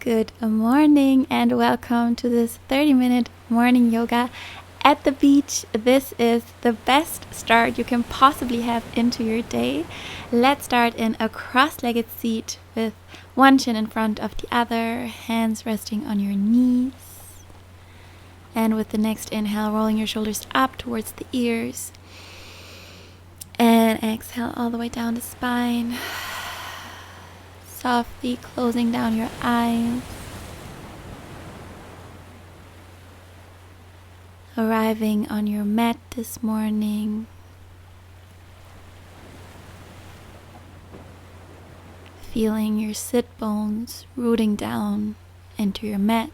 Good morning and welcome to this 30-minute morning yoga at the beach. This is the best start you can possibly have into your day. Let's start in a cross-legged seat with one chin in front of the other, hands resting on your knees. And with the next inhale, rolling your shoulders up towards the ears. And exhale all the way down the spine. Softly closing down your eyes. Arriving on your mat this morning. Feeling your sit bones rooting down into your mat.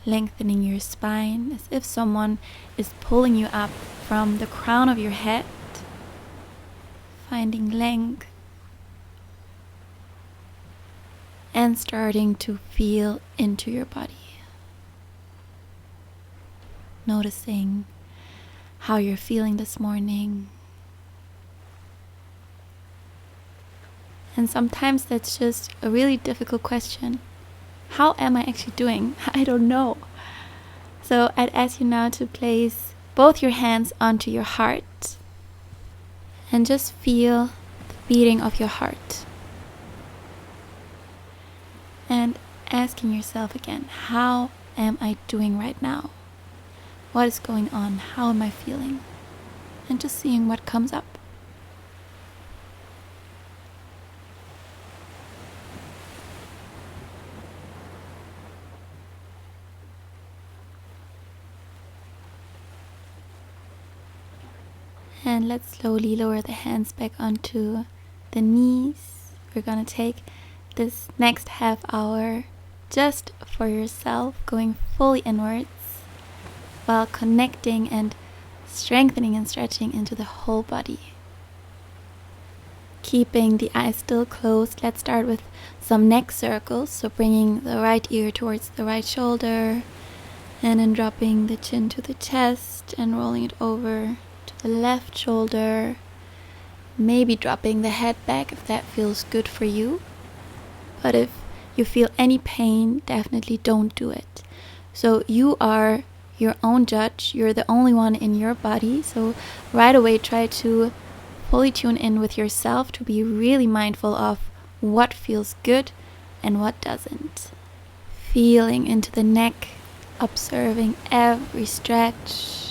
Lengthening your spine as if someone is pulling you up from the crown of your head. Finding length and starting to feel into your body. Noticing how you're feeling this morning. And sometimes that's just a really difficult question. How am I actually doing? I don't know. So I'd ask you now to place both your hands onto your heart. And just feel the beating of your heart. And asking yourself again, how am I doing right now? What is going on? How am I feeling? And just seeing what comes up. And let's slowly lower the hands back onto the knees. We're going to take this next half hour just for yourself, going fully inwards while connecting and strengthening and stretching into the whole body. Keeping the eyes still closed, let's start with some neck circles. So bringing the right ear towards the right shoulder and then dropping the chin to the chest and rolling it over the left shoulder, maybe dropping the head back if that feels good for you. But if you feel any pain, definitely don't do it. So you are your own judge. You're the only one in your body. So right away try to fully tune in with yourself to be really mindful of what feels good and what doesn't. Feeling into the neck, observing every stretch.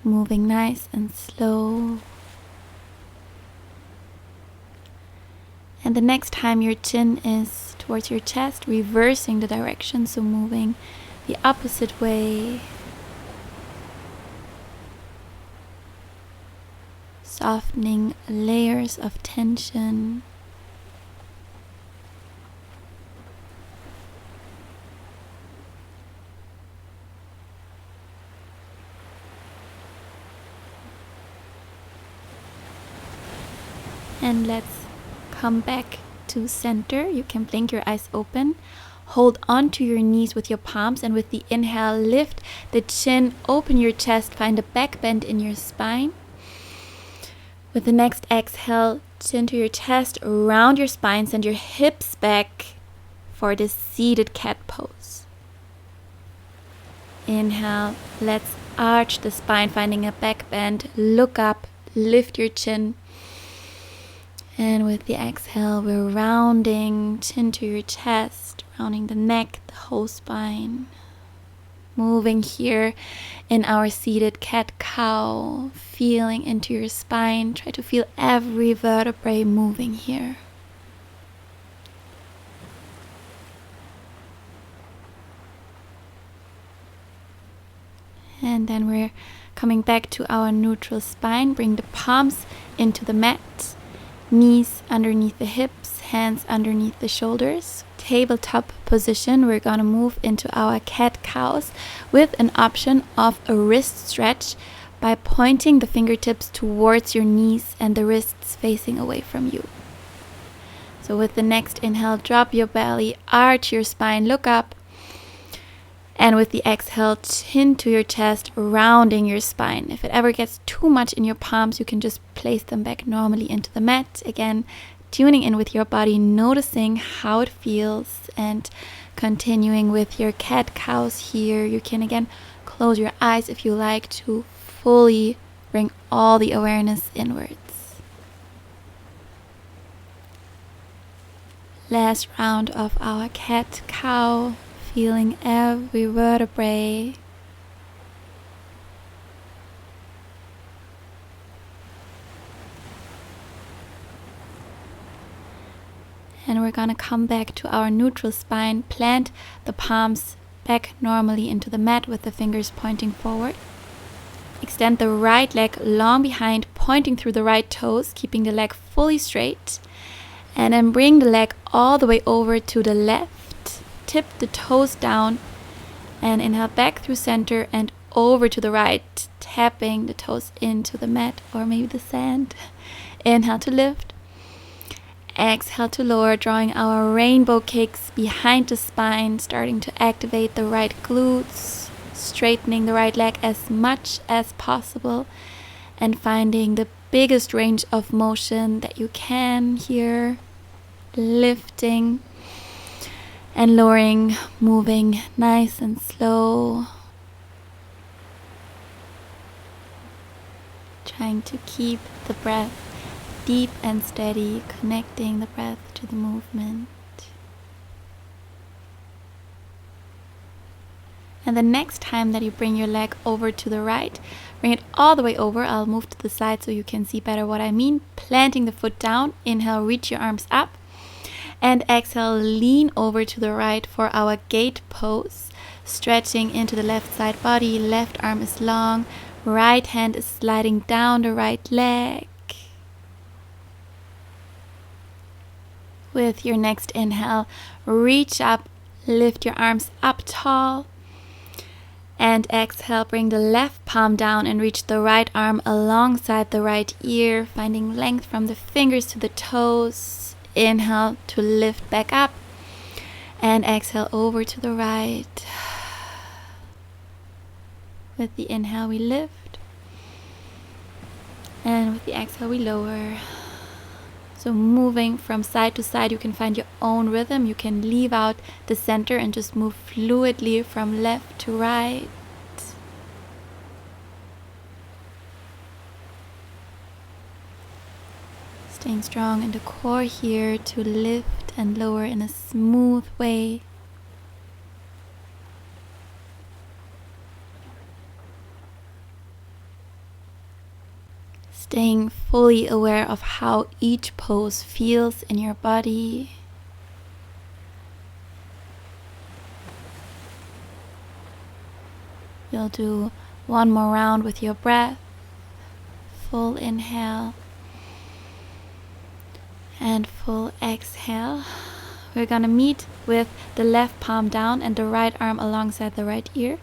Moving nice and slow. And the next time your chin is towards your chest, reversing the direction, so moving the opposite way. Softening layers of tension. And let's come back to center. You can blink your eyes open. Hold onto your knees with your palms, and with the inhale, lift the chin, open your chest, find a back bend in your spine. With the next exhale, chin to your chest, round your spine, send your hips back for this seated cat pose. Inhale, let's arch the spine, finding a back bend, look up, lift your chin. And with the exhale, we're rounding chin to your chest, rounding the neck, the whole spine. Moving here in our seated cat-cow, feeling into your spine. Try to feel every vertebrae moving here. And then we're coming back to our neutral spine. Bring the palms into the mat. Knees underneath the hips, hands underneath the shoulders. Tabletop position. We're gonna move into our cat-cows with an option of a wrist stretch by pointing the fingertips towards your knees and the wrists facing away from you. So with the next inhale, drop your belly, arch your spine, look up. And with the exhale, chin to your chest, rounding your spine. If it ever gets too much in your palms, you can just place them back normally into the mat. Again, tuning in with your body, noticing how it feels, and continuing with your cat-cows here. You can again close your eyes if you like to fully bring all the awareness inwards. Last round of our cat-cow, feeling every vertebrae. And we're gonna come back to our neutral spine, plant the palms back normally into the mat with the fingers pointing forward. Extend the right leg long behind, pointing through the right toes, keeping the leg fully straight. And then bring the leg all the way over to the left. Tip the toes down and inhale back through center and over to the right, tapping the toes into the mat or maybe the sand. Inhale to lift. Exhale to lower, drawing our rainbow kicks behind the spine, starting to activate the right glutes, straightening the right leg as much as possible, and finding the biggest range of motion that you can here, lifting and lowering, moving nice and slow, trying to keep the breath deep and steady, connecting the breath to the movement. And the next time that you bring your leg over to the right, bring it all the way over. I'll move to the side so you can see better what I mean. Planting the foot down, inhale, reach your arms up. And exhale, lean over to the right for our Gait pose. Stretching into the left side body, left arm is long, right hand is sliding down the right leg. With your next inhale, reach up, lift your arms up tall. And exhale, bring the left palm down and reach the right arm alongside the right ear, finding length from the fingers to the toes. Inhale to lift back up. And exhale over to the right. With the inhale, we lift. And with the exhale, we lower. So moving from side to side, you can find your own rhythm. You can leave out the center and just move fluidly from left to right. Staying strong in the core here to lift and lower in a smooth way. Staying fully aware of how each pose feels in your body. You'll do one more round with your breath. Full inhale and full exhale. We're gonna meet with the left palm down and the right arm alongside the right ear.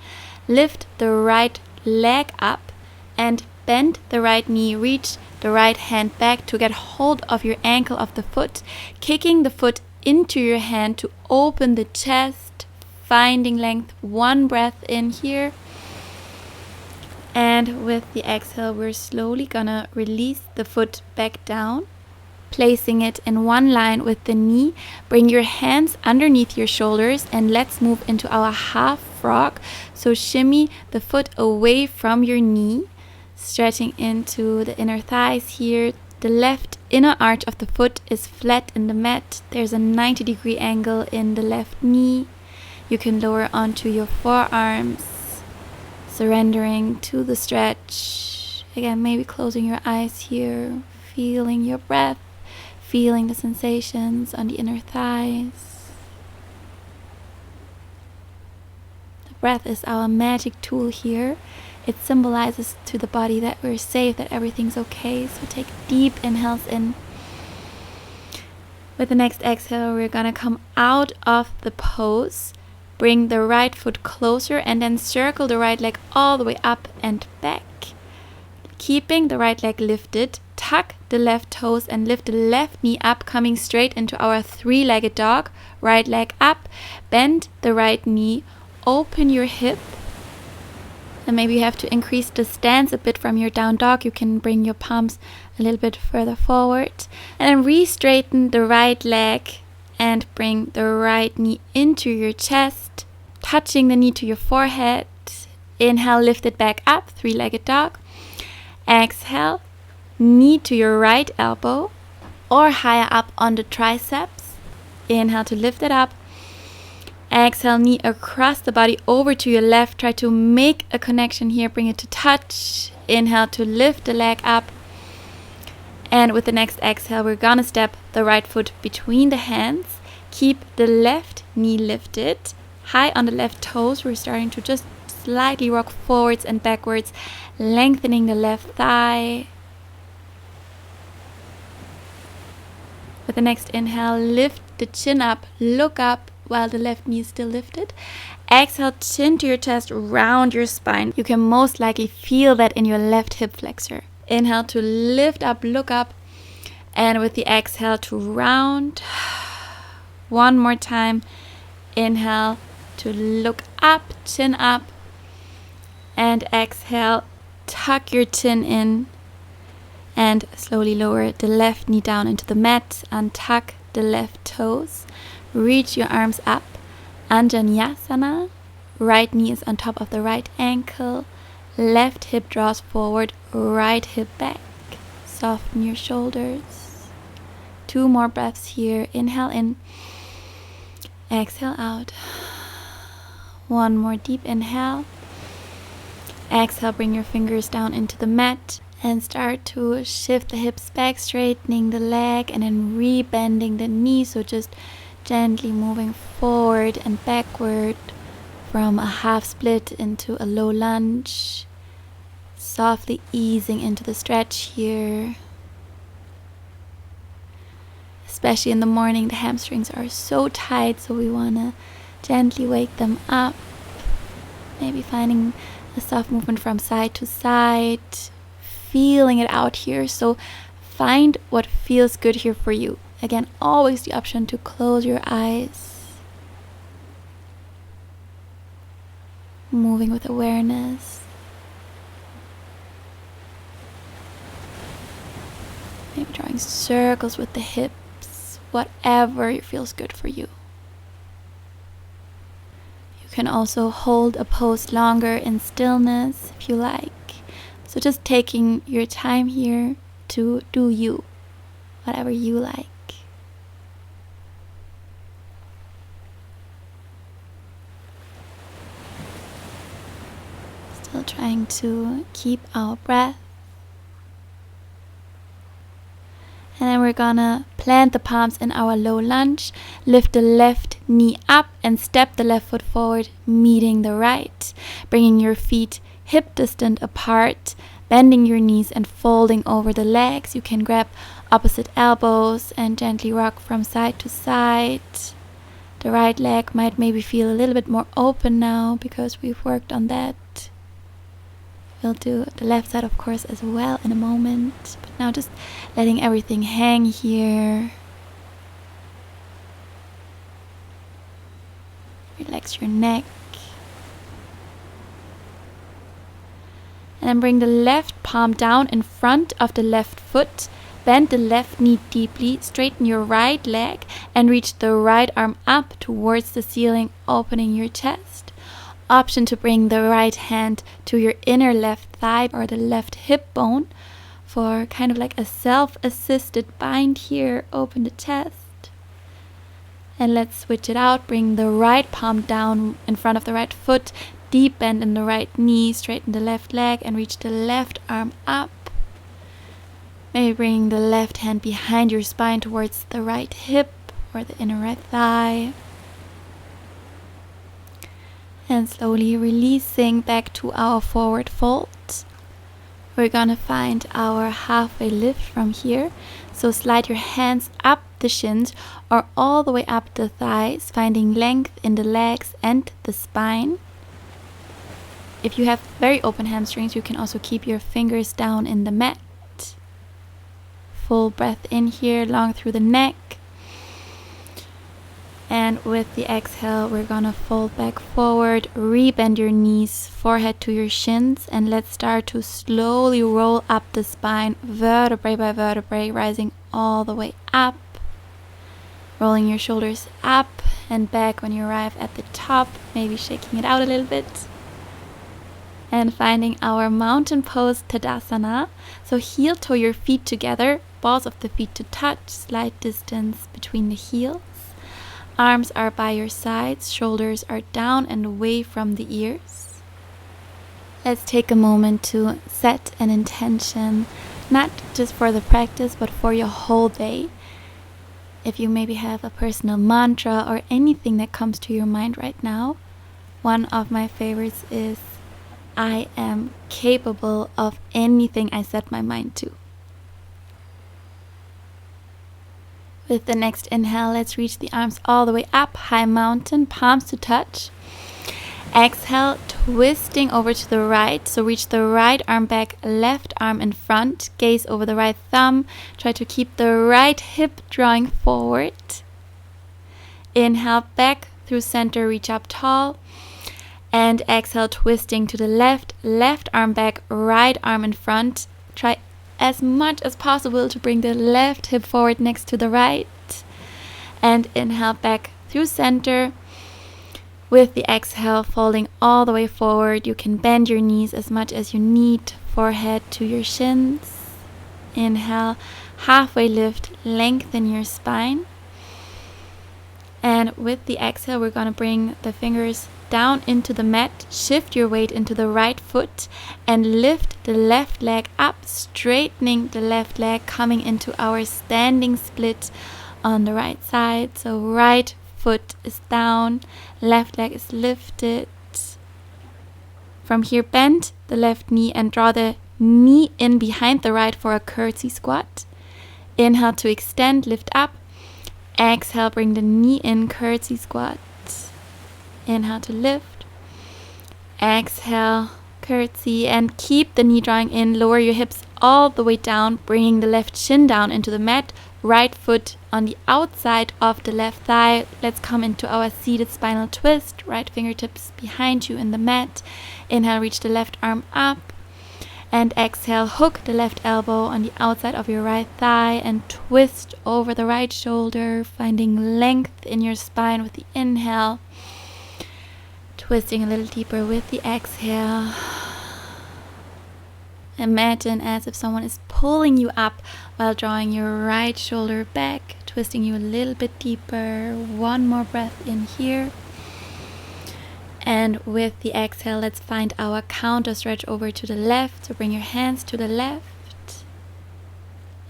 Lift the right leg up and bend the right knee, reach the right hand back to get hold of your ankle of the foot, kicking the foot into your hand to open the chest, finding length. One breath in here. And with the exhale, we're slowly gonna release the foot back down, placing it in one line with the knee. Bring your hands underneath your shoulders and let's move into our half frog. So shimmy the foot away from your knee, stretching into the inner thighs here. The left inner arch of the foot is flat in the mat. There's a 90-degree angle in the left knee. You can lower onto your forearms, surrendering to the stretch. Again, maybe closing your eyes here, feeling your breath, feeling the sensations on the inner thighs. The breath is our magic tool here. It symbolizes to the body that we're safe, that everything's okay. So take deep inhales in. With the next exhale, we're gonna come out of the pose. Bring the right foot closer and then circle the right leg all the way up and back. Keeping the right leg lifted, tuck the left toes and lift the left knee up, coming straight into our three-legged dog. Right leg up, bend the right knee, open your hip. And maybe you have to increase the stance a bit from your down dog. You can bring your palms a little bit further forward. And then re-straighten the right leg and bring the right knee into your chest, touching the knee to your forehead. Inhale, lift it back up, three-legged dog. Exhale, knee to your right elbow or higher up on the triceps. Inhale to lift it up. Exhale, knee across the body over to your left. Try to make a connection here, bring it to touch. Inhale to lift the leg up. And with the next exhale, we're gonna step the right foot between the hands. Keep the left knee lifted, high on the left toes. We're starting to just slightly rock forwards and backwards, lengthening the left thigh. With the next inhale, lift the chin up, look up while the left knee is still lifted. Exhale, chin to your chest, round your spine. You can most likely feel that in your left hip flexor. Inhale to lift up, look up. And with the exhale to round. One more time. Inhale to look up, chin up. And exhale, tuck your chin in. And slowly lower the left knee down into the mat. Untuck the left toes. Reach your arms up. Anjaneyasana. Right knee is on top of the right ankle. Left hip draws forward, right hip back. Soften your shoulders. 2 more breaths here. Inhale in. Exhale out. 1 more deep inhale. Exhale, bring your fingers down into the mat and start to shift the hips back, straightening the leg and then re-bending the knee. So just gently moving forward and backward from a half split into a low lunge. Softly easing into the stretch here. Especially in the morning, the hamstrings are so tight, so we want to gently wake them up. Maybe finding a soft movement from side to side, feeling it out here. So find what feels good here for you. Again, always the option to close your eyes. Moving with awareness. Maybe drawing circles with the hips, whatever feels good for you. You can also hold a pose longer in stillness if you like. So just taking your time here to do you, whatever you like. Still trying to keep our breath. And then we're gonna plant the palms in our low lunge, lift the left knee up and step the left foot forward, meeting the right, bringing your feet hip distant apart, bending your knees and folding over the legs. You can grab opposite elbows and gently rock from side to side. The right leg might maybe feel a little bit more open now because we've worked on that. We'll do the left side, of course, as well in a moment. But now just letting everything hang here. Relax your neck. And then bring the left palm down in front of the left foot. Bend the left knee deeply. Straighten your right leg and reach the right arm up towards the ceiling, opening your chest. Option to bring the right hand to your inner left thigh or the left hip bone for kind of like a self-assisted bind here. Open the chest. And let's switch it out. Bring the right palm down in front of the right foot. Deep bend in the right knee. Straighten the left leg and reach the left arm up. Maybe bring the left hand behind your spine towards the right hip or the inner right thigh. And slowly releasing back to our forward fold. We're gonna find our halfway lift from here. So slide your hands up the shins or all the way up the thighs, finding length in the legs and the spine. If you have very open hamstrings, you can also keep your fingers down in the mat. Full breath in here, long through the neck. And with the exhale, we're gonna fold back forward, re-bend your knees, forehead to your shins, and let's start to slowly roll up the spine, vertebrae by vertebrae, rising all the way up, rolling your shoulders up and back when you arrive at the top, maybe shaking it out a little bit. And finding our mountain pose Tadasana. So heel toe your feet together, balls of the feet to touch, slight distance between the heels. Arms are by your sides, shoulders are down and away from the ears. Let's take a moment to set an intention, not just for the practice, but for your whole day. If you maybe have a personal mantra or anything that comes to your mind right now, one of my favorites is, I am capable of anything I set my mind to. With the next inhale, let's reach the arms all the way up, high mountain, palms to touch. Exhale, twisting over to the right. So reach the right arm back, left arm in front, gaze over the right thumb. Try to keep the right hip drawing forward. Inhale, back through center, reach up tall. And exhale, twisting to the left, left arm back, right arm in front. Try as much as possible to bring the left hip forward next to the right. And inhale back through center. With the exhale, folding all the way forward. You can bend your knees as much as you need, forehead to your shins. Inhale, halfway lift, lengthen your spine. And with the exhale, we're going to bring the fingers down into the mat, shift your weight into the right foot and lift the left leg up, straightening the left leg, coming into our standing split on the right side. So right foot is down, left leg is lifted. From here, bend the left knee and draw the knee in behind the right for a curtsy squat. Inhale to extend, lift up. Exhale, bring the knee in, curtsy squat. Inhale to lift. Exhale, curtsy, and keep the knee drawing in. Lower your hips all the way down, bringing the left shin down into the mat. Right foot on the outside of the left thigh. Let's come into our seated spinal twist. Right fingertips behind you in the mat. Inhale, reach the left arm up. And exhale, hook the left elbow on the outside of your right thigh and twist over the right shoulder, finding length in your spine with the inhale. Twisting a little deeper with the exhale. Imagine as if someone is pulling you up while drawing your right shoulder back, twisting you a little bit deeper. One more breath in here. And with the exhale, let's find our counter stretch over to the left. So bring your hands to the left.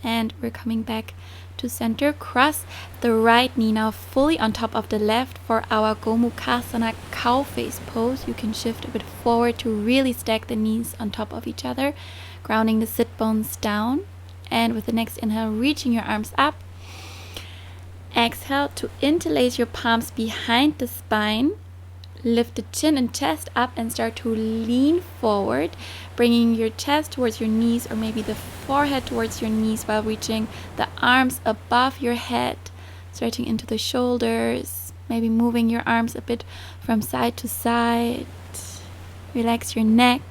And we're coming back to center. Cross the right knee now fully on top of the left for our Gomukhasana cow face pose. You can shift a bit forward to really stack the knees on top of each other, grounding the sit bones down. And with the next inhale, reaching your arms up. Exhale to interlace your palms behind the spine. Lift the chin and chest up and start to lean forward, bringing your chest towards your knees or maybe the forehead towards your knees while reaching the arms above your head, stretching into the shoulders, maybe moving your arms a bit from side to side. Relax your neck.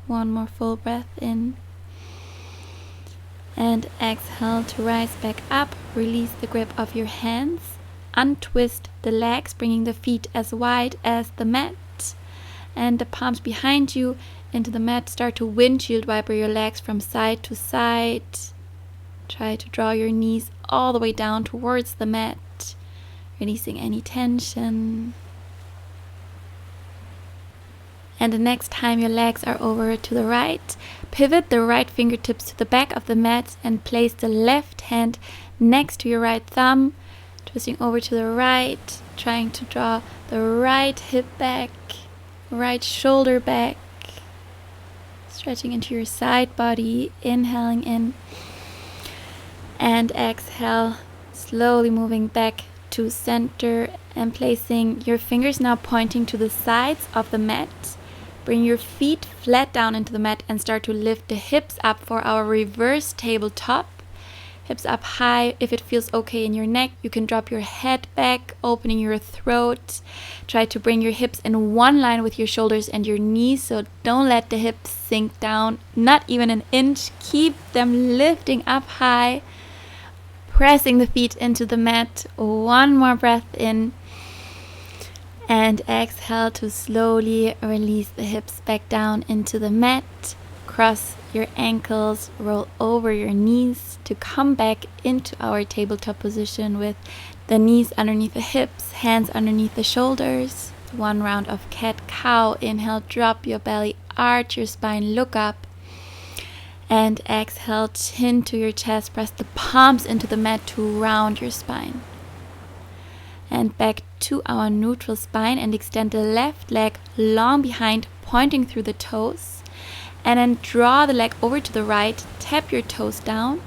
One more full breath in. And exhale to rise back up. Release the grip of your hands. Untwist the legs, bringing the feet as wide as the mat. And the palms behind you into the mat. Start to windshield wiper your legs from side to side. Try to draw your knees all the way down towards the mat, releasing any tension. And the next time your legs are over to the right, pivot the right fingertips to the back of the mat and place the left hand next to your right thumb, twisting over to the right, trying to draw the right hip back, right shoulder back, stretching into your side body, inhaling in, and exhale, slowly moving back to center and placing your fingers now pointing to the sides of the mat. Bring your feet flat down into the mat and start to lift the hips up for our reverse tabletop. Hips up high. If it feels okay in your neck, you can drop your head back, opening your throat. Try to bring your hips in one line with your shoulders and your knees, so don't let the hips sink down, not even an inch. Keep them lifting up high, pressing the feet into the mat. One more breath in. And exhale to slowly release the hips back down into the mat. Cross your ankles, roll over your knees to come back into our tabletop position with the knees underneath the hips, hands underneath the shoulders. One round of cat-cow. Inhale, drop your belly, arch your spine, look up. And exhale, chin to your chest, press the palms into the mat to round your spine. And back to our neutral spine and extend the left leg long behind, pointing through the toes. And then draw the leg over to the right, tap your toes down.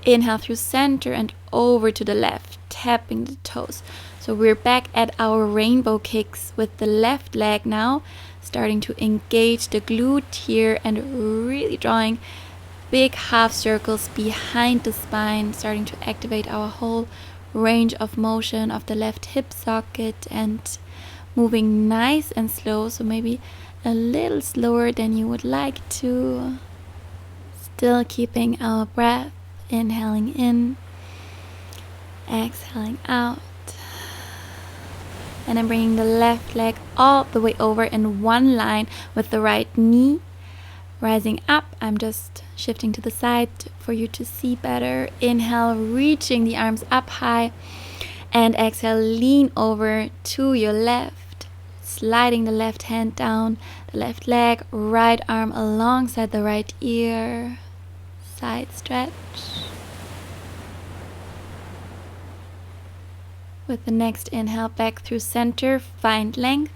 Inhale through center and over to the left, tapping the toes. So we're back at our rainbow kicks with the left leg now, starting to engage the glute here and really drawing big half circles behind the spine, starting to activate our whole range of motion of the left hip socket and moving nice and slow, so maybe a little slower than you would like to. Still keeping our breath, inhaling in, exhaling out, and then bringing the left leg all the way over in one line with the right knee. Rising up, I'm just shifting to the side for you to see better. Inhale, reaching the arms up high. And exhale, lean over to your left. Sliding the left hand down, the left leg, right arm alongside the right ear. Side stretch. With the next inhale, back through center, find length.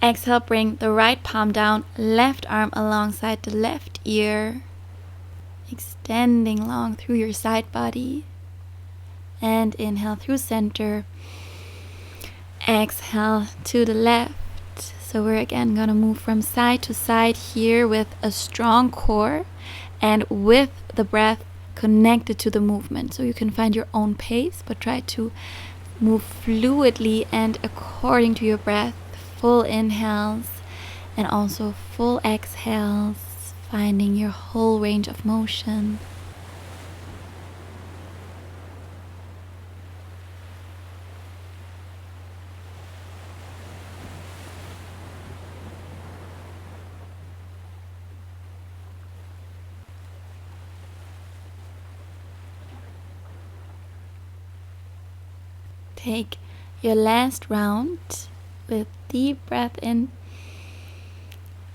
Exhale, bring the right palm down, left arm alongside the left ear, extending long through your side body. And inhale through center. Exhale to the left. So we're again gonna move from side to side here with a strong core and with the breath connected to the movement. So you can find your own pace, but try to move fluidly and according to your breath. Full inhales and also full exhales, finding your whole range of motion. Take your last round with deep breath in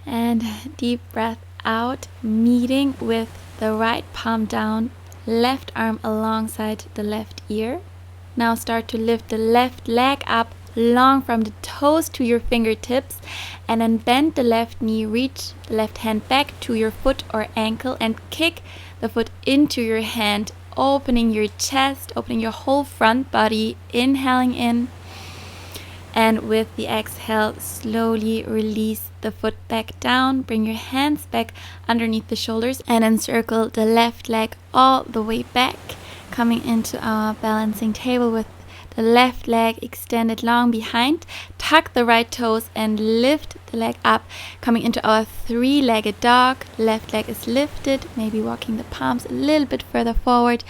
and deep breath out, meeting with the right palm down, left arm alongside the left ear. Now start to lift the left leg up long from the toes to your fingertips, and then bend the left knee, reach the left hand back to your foot or ankle and kick the foot into your hand, opening your chest, opening your whole front body, inhaling in. And with the exhale, slowly release the foot back down. Bring your hands back underneath the shoulders and then circle the left leg all the way back, coming into our balancing table with the left leg extended long behind. Tuck the right toes and lift the leg up, coming into our three-legged dog. Left leg is lifted, maybe walking the palms a little bit further forward.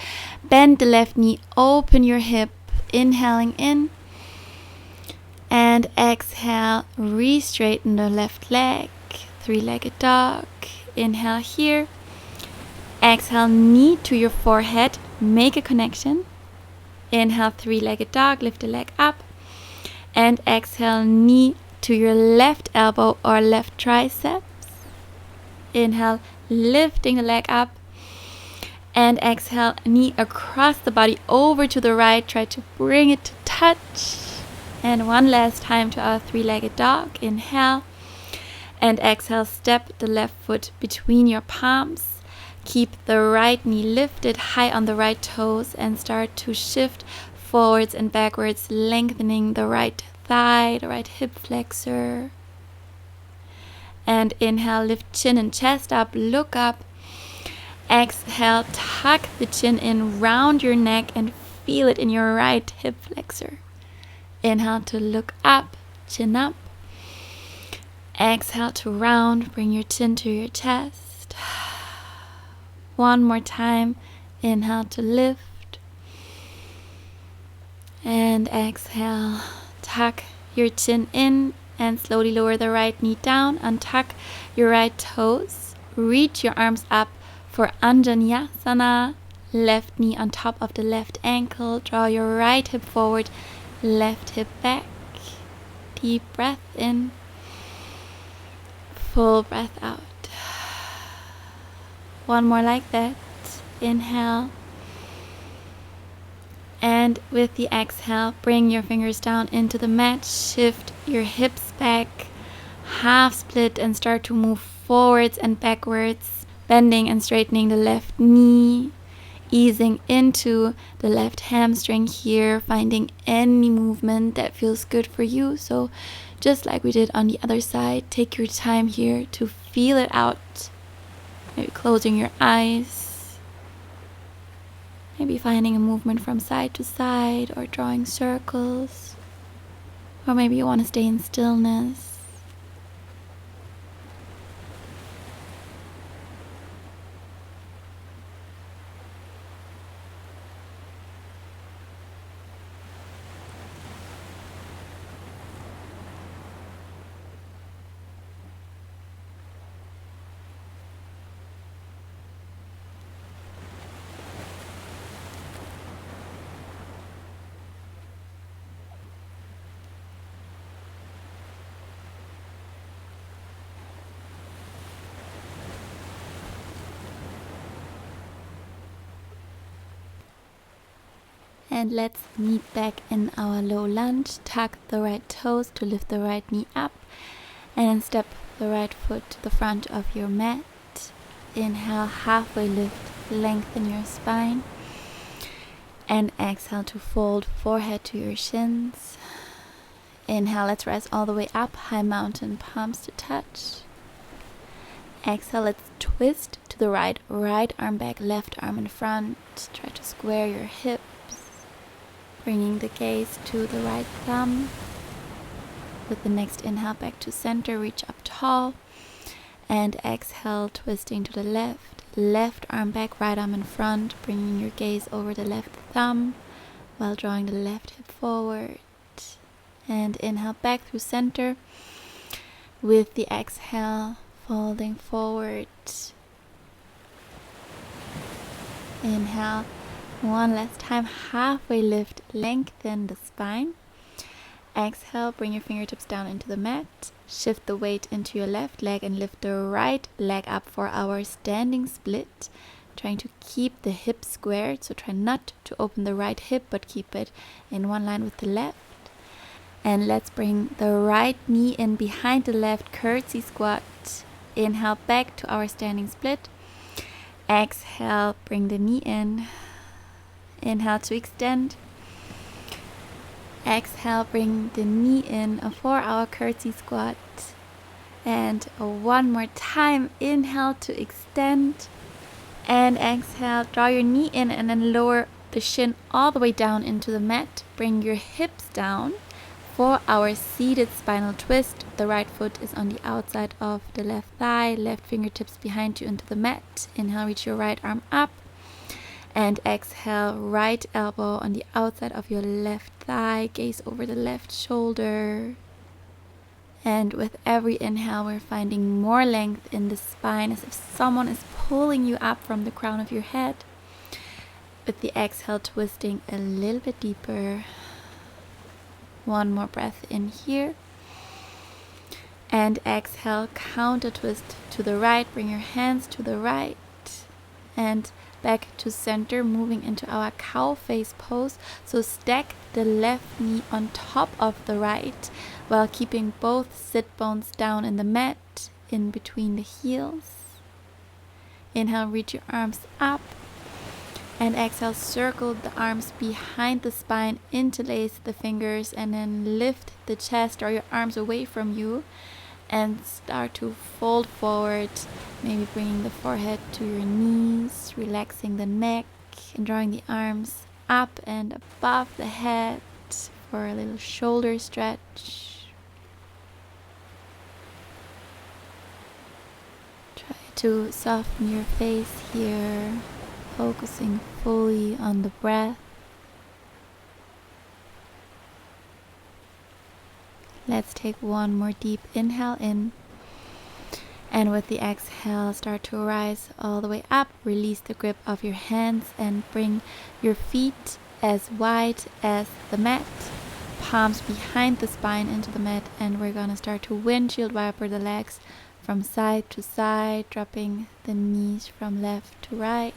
Bend the left knee, open your hip, inhaling in. And exhale, re-straighten the left leg, three-legged dog. Inhale here. Exhale, knee to your forehead, make a connection. Inhale, three-legged dog, lift the leg up. And exhale, knee to your left elbow or left triceps. Inhale, lifting the leg up. And exhale, knee across the body over to the right. Try to bring it to touch. And one last time to our three-legged dog. Inhale. And exhale, step the left foot between your palms. Keep the right knee lifted high on the right toes and start to shift forwards and backwards, lengthening the right thigh, the right hip flexor. And inhale, lift chin and chest up, look up. Exhale, tuck the chin in, round your neck and feel it in your right hip flexor. Inhale to look up, chin up. Exhale to round, bring your chin to your chest. One more time. Inhale to lift. And exhale, tuck your chin in and slowly lower the right knee down. Untuck your right toes. Reach your arms up for Anjaneyasana. Left knee on top of the left ankle. Draw your right hip forward, left hip back. Deep breath in. Full breath out. One more like that. Inhale. And with the exhale, bring your fingers down into the mat. Shift your hips back. Half split and start to move forwards and backwards. Bending and straightening the left knee. Easing into the left hamstring here. Finding any movement that feels good for you. So just like we did on the other side, take your time here to feel it out. Maybe closing your eyes. Maybe finding a movement from side to side or drawing circles. Or maybe you want to stay in stillness. And let's meet back in our low lunge. Tuck the right toes to lift the right knee up. And then step the right foot to the front of your mat. Inhale, halfway lift, lengthen your spine. And exhale to fold forehead to your shins. Inhale, let's rise all the way up. High mountain, palms to touch. Exhale, let's twist to the right. Right arm back, left arm in front. Try to square your hips. Bringing the gaze to the right thumb. With the next inhale, back to center, reach up tall. And exhale, twisting to the left. Left arm back, right arm in front. Bringing your gaze over the left thumb while drawing the left hip forward. And inhale, back through center. With the exhale, folding forward. Inhale. One last time, halfway lift, lengthen the spine. Exhale, bring your fingertips down into the mat. Shift the weight into your left leg and lift the right leg up for our standing split. Trying to keep the hip squared, so try not to open the right hip, but keep it in one line with the left. And let's bring the right knee in behind the left, curtsy squat. Inhale, back to our standing split. Exhale, bring the knee in. Inhale to extend. Exhale, bring the knee in for our curtsy squat. And one more time. Inhale to extend. And exhale, draw your knee in and then lower the shin all the way down into the mat. Bring your hips down for our seated spinal twist. The right foot is on the outside of the left thigh. Left fingertips behind you into the mat. Inhale, reach your right arm up. And exhale, right elbow on the outside of your left thigh. Gaze over the left shoulder. And with every inhale, we're finding more length in the spine, as if someone is pulling you up from the crown of your head. With the exhale, twisting a little bit deeper. One more breath in here. And exhale, counter twist to the right. Bring your hands to the right. And back to center, moving into our cow face pose. So stack the left knee on top of the right while keeping both sit bones down in the mat in between the heels. Inhale, reach your arms up. And exhale, circle the arms behind the spine, interlace the fingers, and then lift the chest or your arms away from you. and start to fold forward, maybe bringing the forehead to your knees, relaxing the neck and drawing the arms up and above the head for a little shoulder stretch. Try to soften your face here, focusing fully on the breath. Let's take one more deep inhale in, and with the exhale start to rise all the way up. Release the grip of your hands and bring your feet as wide as the mat, palms behind the spine into the mat, and we're gonna start to windshield wiper the legs from side to side, dropping the knees from left to right.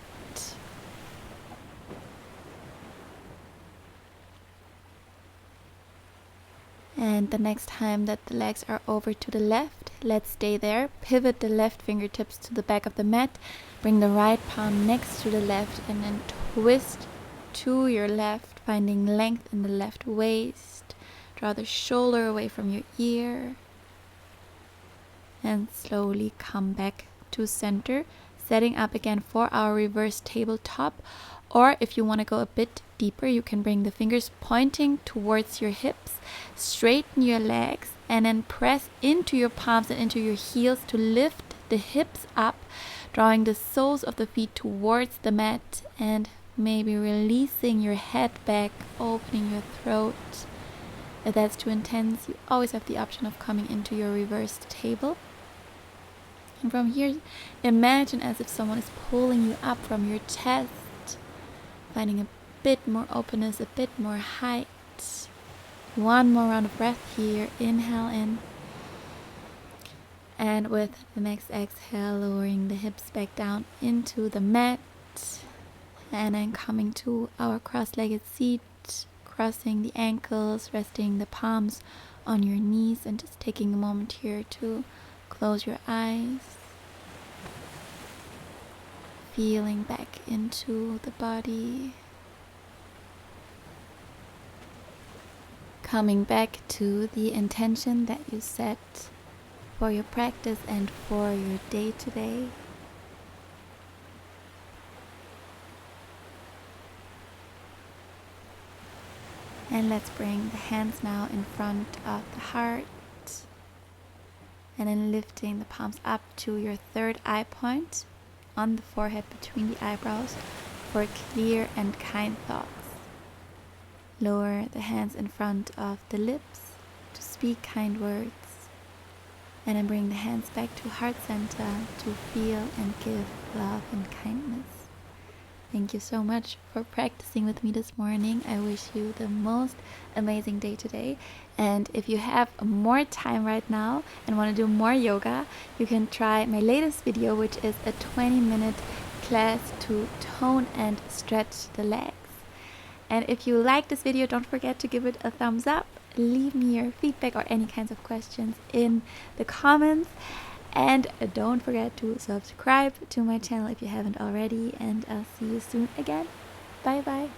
And the next time that the legs are over to the left, let's stay there. Pivot the left fingertips to the back of the mat. Bring the right palm next to the left and then twist to your left, finding length in the left waist. Draw the shoulder away from your ear. And slowly come back to center, setting up again for our reverse tabletop. Or if you want to go a bit deeper, you can bring the fingers pointing towards your hips, straighten your legs, and then press into your palms and into your heels to lift the hips up, drawing the soles of the feet towards the mat, and maybe releasing your head back, opening your throat. If that's too intense, you always have the option of coming into your reversed table. And from here, imagine as if someone is pulling you up from your chest, finding a bit more openness, a bit more height. One more round of breath here. Inhale in. And with the next exhale, lowering the hips back down into the mat. And then coming to our cross-legged seat, crossing the ankles, resting the palms on your knees, and just taking a moment here to close your eyes. Feeling back into the body. Coming back to the intention that you set for your practice and for your day today. And let's bring the hands now in front of the heart. And then lifting the palms up to your third eye point on the forehead between the eyebrows for clear and kind thoughts. Lower the hands in front of the lips to speak kind words. And then bring the hands back to heart center to feel and give love and kindness. Thank you so much for practicing with me this morning. I wish you the most amazing day today. And if you have more time right now and want to do more yoga, you can try my latest video, which is a 20-minute class to tone and stretch the legs. And if you like this video, don't forget to give it a thumbs up. Leave me your feedback or any kinds of questions in the comments. And don't forget to subscribe to my channel if you haven't already. And I'll see you soon again. Bye bye.